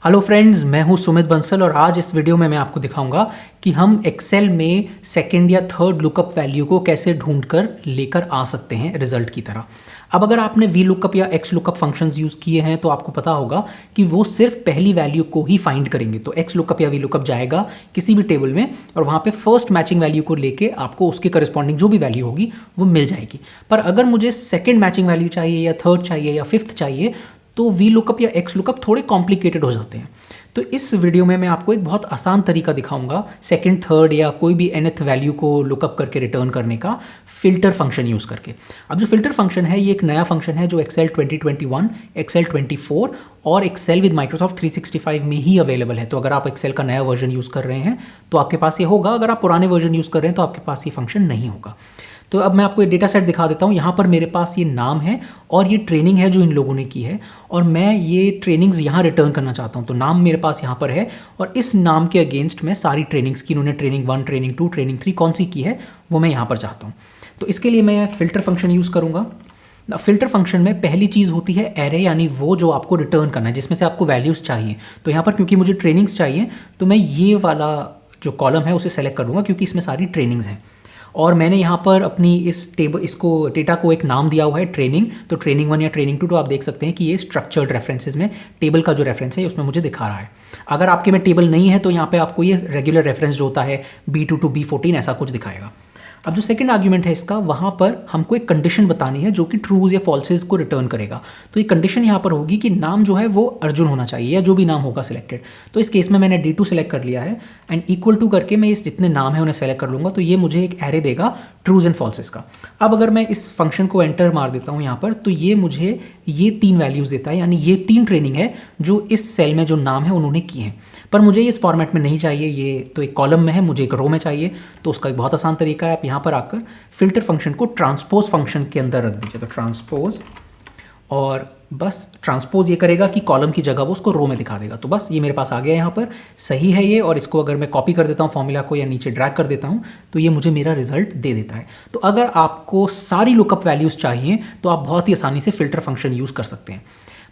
Hello friends, मैं हूं सुमित बंसल और आज इस वीडियो में मैं आपको दिखाऊंगा कि हम एक्सेल में सेकंड या थर्ड लुकअप वैल्यू को कैसे ढूंढकर लेकर आ सकते हैं रिजल्ट की तरह। अब अगर आपने वी लुकअप या एक्स लुकअप फंक्शंस यूज़ किए हैं तो आपको पता होगा कि वो सिर्फ पहली वैल्यू को ही फाइंड करेंगे। तो एक्स लुकअप या वी लुकअप जाएगा किसी भी टेबल में और वहाँ पे फर्स्ट मैचिंग वैल्यू को लेके आपको उसके करस्पॉन्डिंग जो भी वैल्यू होगी वो मिल जाएगी। पर अगर मुझे सेकेंड मैचिंग वैल्यू चाहिए या थर्ड चाहिए या फिफ्थ चाहिए तो वी लुकअप या एक्स लुकअप थोड़े कॉम्प्लिकेटेड हो जाते हैं। तो इस वीडियो में मैं आपको एक बहुत आसान तरीका दिखाऊंगा सेकंड, थर्ड या कोई भी nth वैल्यू को लुकअप करके रिटर्न करने का फिल्टर फंक्शन यूज़ करके। अब जो फिल्टर फंक्शन है ये एक नया फंक्शन है जो एक्सेल 2021, एक्सेल 24 और एक्सेल विद माइक्रोसॉफ्ट 365 में ही अवेलेबल है। तो अगर आप एक्सेल का नया वर्जन यूज़ कर रहे हैं तो आपके पास ये होगा, अगर आप पुराने वर्जन यूज़ कर रहे हैं तो आपके पास ये फंक्शन नहीं होगा। तो अब मैं आपको ये डेटा सेट दिखा देता हूँ। यहाँ पर मेरे पास ये नाम है और ये ट्रेनिंग है जो इन लोगों ने की है और मैं ये ट्रेनिंग्स यहाँ रिटर्न करना चाहता हूँ। तो नाम मेरे पास यहाँ पर है और इस नाम के अगेंस्ट मैं सारी ट्रेनिंग्स की, इन्होंने ट्रेनिंग 1, ट्रेनिंग 2, ट्रेनिंग 3 कौन सी की है वो मैं यहाँ पर चाहता हूँ। तो इसके लिए मैं फ़िल्टर फंक्शन यूज़ करूँगा। फ़िल्टर फंक्शन में पहली चीज़ होती है एरे, यानी वो जो आपको रिटर्न करना है जिसमें से आपको वैल्यूज़ चाहिए। तो यहाँ पर क्योंकि मुझे ट्रेनिंग्स चाहिए तो मैं ये वाला जो कॉलम है उसे सेलेक्ट कर लूँगा क्योंकि इसमें सारी ट्रेनिंग्स हैं। और मैंने यहाँ पर अपनी इसको डेटा को एक नाम दिया हुआ है ट्रेनिंग। तो ट्रेनिंग 1 या ट्रेनिंग 2 तो आप देख सकते हैं कि ये स्ट्रक्चर्ड रेफरेंसेस में टेबल का जो रेफरेंस है उसमें मुझे दिखा रहा है। अगर आपके में टेबल नहीं है तो यहाँ पे आपको ये रेगुलर रेफरेंस जो होता है B2 to B14 ऐसा कुछ दिखाएगा। अब जो सेकंड आर्ग्यूमेंट है इसका, वहाँ पर हमको एक कंडीशन बतानी है जो कि ट्रूज या फॉल्सेज को रिटर्न करेगा। तो ये कंडीशन यहाँ पर होगी कि नाम जो है वो अर्जुन होना चाहिए या जो भी नाम होगा सिलेक्टेड। तो इस केस में मैंने D2 सेलेक्ट कर लिया है एंड इक्वल टू करके मैं इस जितने नाम है उन्हें सेलेक्ट कर लूँगा। तो ये मुझे एक एरे देगा ट्रूज एंड फॉल्सेज का। अब अगर मैं इस फंक्शन को एंटर मार देता हूँ यहाँ पर तो ये मुझे ये 3 वैल्यूज़ देता है, यानी ये 3 ट्रेनिंग है जो इस सेल में जो नाम है उन्होंने की हैं। पर मुझे इस फॉर्मेट में नहीं चाहिए, ये तो एक कॉलम में है, मुझे एक रो में चाहिए। तो उसका एक बहुत आसान तरीका है, आप यहाँ पर आकर फिल्टर फंक्शन को ट्रांसपोज फंक्शन के अंदर रख दीजिए। तो ट्रांसपोज, और बस ट्रांसपोज ये करेगा कि कॉलम की जगह वो उसको रो में दिखा देगा। तो बस ये मेरे पास आ गया यहाँ पर, सही है ये। और इसको अगर मैं कॉपी कर देता हूँ फॉर्मूला को या नीचे ड्रैग कर देता हूँ तो ये मुझे मेरा रिजल्ट दे देता है। तो अगर आपको सारी लुकअप वैल्यूज़ चाहिए तो आप बहुत ही आसानी से फिल्टर फंक्शन यूज़ कर सकते हैं।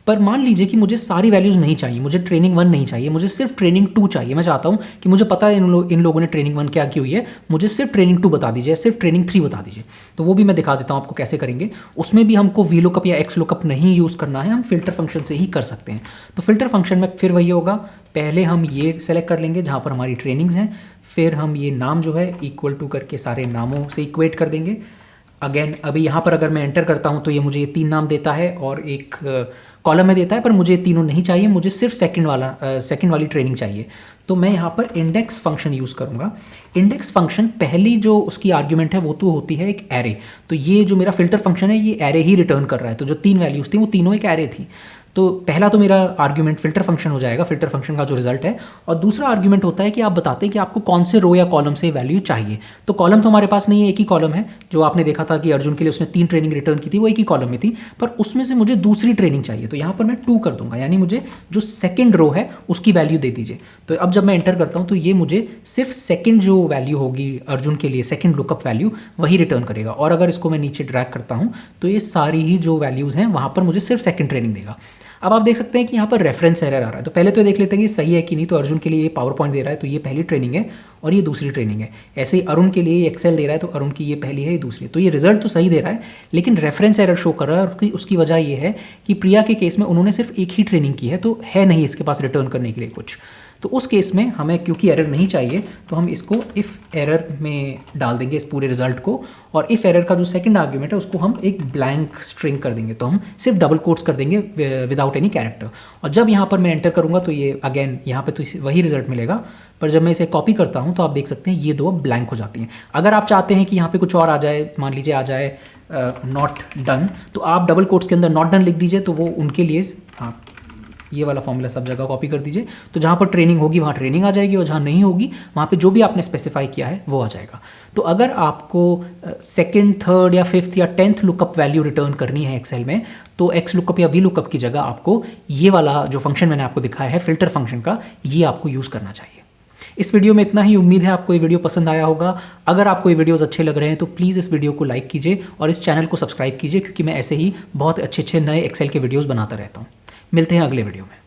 पर मान लीजिए कि मुझे सारी वैल्यूज़ नहीं चाहिए, मुझे ट्रेनिंग 1 नहीं चाहिए, मुझे सिर्फ ट्रेनिंग 2 चाहिए। मैं चाहता हूँ कि मुझे पता है इन लोगों ने ट्रेनिंग 1 क्या की हुई है, मुझे सिर्फ ट्रेनिंग 2 बता दीजिए, सिर्फ ट्रेनिंग 3 बता दीजिए। तो वो भी मैं दिखा देता हूँ आपको कैसे करेंगे। उसमें भी हमको वी लुकअप या एक्स लुकअप नहीं यूज़ करना है, हम फिल्टर फंक्शन से ही कर सकते हैं। तो फिल्टर फंक्शन में फिर वही होगा, पहले हम ये सेलेक्ट कर लेंगे जहाँ पर हमारी ट्रेनिंग्स हैं, फिर हम ये नाम जो है इक्वल टू करके सारे नामों से इक्वेट कर देंगे। अगेन अभी यहाँ पर अगर मैं एंटर करता हूँ तो ये मुझे ये 3 नाम देता है और एक कॉलम में देता है, पर मुझे ये तीनों नहीं चाहिए, मुझे सिर्फ सेकंड वाली ट्रेनिंग चाहिए। तो मैं यहाँ पर इंडेक्स फंक्शन यूज़ करूँगा। इंडेक्स फंक्शन पहली जो उसकी आर्ग्यूमेंट है वो तो होती है एक एरे। तो ये जो मेरा फिल्टर फंक्शन है ये एरे ही रिटर्न कर रहा है। तो जो 3 वैल्यूज़ थी वो तीनों एक एरे थी। तो पहला तो मेरा आर्ग्यूमेंट फिल्टर फंक्शन हो जाएगा, फिल्टर फंक्शन का जो रिजल्ट है। और दूसरा आर्ग्यूमेंट होता है कि आप बताते हैं कि आपको कौन से रो या कॉलम से वैल्यू चाहिए। तो कॉलम तो हमारे पास नहीं है, एक ही कॉलम है। जो आपने देखा था कि अर्जुन के लिए उसने 3 ट्रेनिंग रिटर्न की थी वो एक ही कॉलम में थी, पर उसमें से मुझे दूसरी ट्रेनिंग चाहिए। तो यहाँ पर मैं 2 कर दूंगा, यानी मुझे जो सेकेंड रो है उसकी वैल्यू दे दीजिए। तो अब जब मैं एंटर करता हूँ तो ये मुझे सिर्फ सेकेंड जो वैल्यू होगी अर्जुन के लिए, सेकेंड लुकअप वैल्यू वही रिटर्न करेगा। और अगर इसको मैं नीचे ड्रैग करता हूँ तो ये सारी ही जो वैल्यूज़ हैं वहाँ पर मुझे सिर्फ सेकेंड ट्रेनिंग देगा। अब आप देख सकते हैं कि यहाँ पर रेफरेंस एरर आ रहा है। तो पहले तो देख लेते हैं कि सही है कि नहीं। तो अर्जुन के लिए ये पावर पॉइंट दे रहा है तो ये पहली ट्रेनिंग है और ये दूसरी ट्रेनिंग है। ऐसे ही अरुण के लिए एक्सेल दे रहा है तो अरुण की ये पहली है, ये दूसरी। तो ये रिजल्ट तो सही दे रहा है लेकिन रेफरेंस एरर शो कर रहा है। और उसकी वजह ये है कि प्रिया के केस में उन्होंने सिर्फ एक ही ट्रेनिंग की है, तो है नहीं इसके पास रिटर्न करने के लिए कुछ। तो उस केस में हमें क्योंकि एरर नहीं चाहिए तो हम इसको इफ़ एरर में डाल देंगे इस पूरे रिजल्ट को। और इफ़ एरर का जो सेकंड आर्ग्यूमेंट है उसको हम एक ब्लैंक स्ट्रिंग कर देंगे। तो हम सिर्फ डबल कोट्स कर देंगे विदाउट एनी कैरेक्टर। और जब यहाँ पर मैं एंटर करूँगा तो ये अगेन यहाँ पे तो वही रिजल्ट मिलेगा, पर जब मैं इसे कॉपी करता हूँ तो आप देख सकते हैं ये 2 ब्लैंक हो जाती हैं। अगर आप चाहते हैं कि यहाँ पे कुछ और आ जाए, मान लीजिए आ जाए नॉट डन, तो आप डबल कोट्स के अंदर नॉट डन लिख दीजिए। तो वो उनके लिए आप ये वाला फॉर्मूला सब जगह कॉपी कर दीजिए। तो जहाँ पर ट्रेनिंग होगी वहाँ ट्रेनिंग आ जाएगी और जहाँ नहीं होगी वहाँ पे जो भी आपने स्पेसिफाई किया है वो आ जाएगा। तो अगर आपको सेकंड, थर्ड या फिफ्थ या 10th लुकअप वैल्यू रिटर्न करनी है एक्सेल में तो एक्स लुकअप या वी लुकअप की जगह आपको ये वाला जो फंक्शन मैंने आपको दिखाया है फिल्टर फंक्शन का, ये आपको यूज़ करना चाहिए। इस वीडियो में इतना ही। उम्मीद है आपको ये वीडियो पसंद आया होगा। अगर आपको ये वीडियोस अच्छे लग रहे हैं तो प्लीज़ इस वीडियो को लाइक कीजिए और इस चैनल को सब्सक्राइब कीजिए, क्योंकि मैं ऐसे ही बहुत अच्छे नए एक्सेल के वीडियोस बनाता रहता हूँ। मिलते हैं अगले वीडियो में।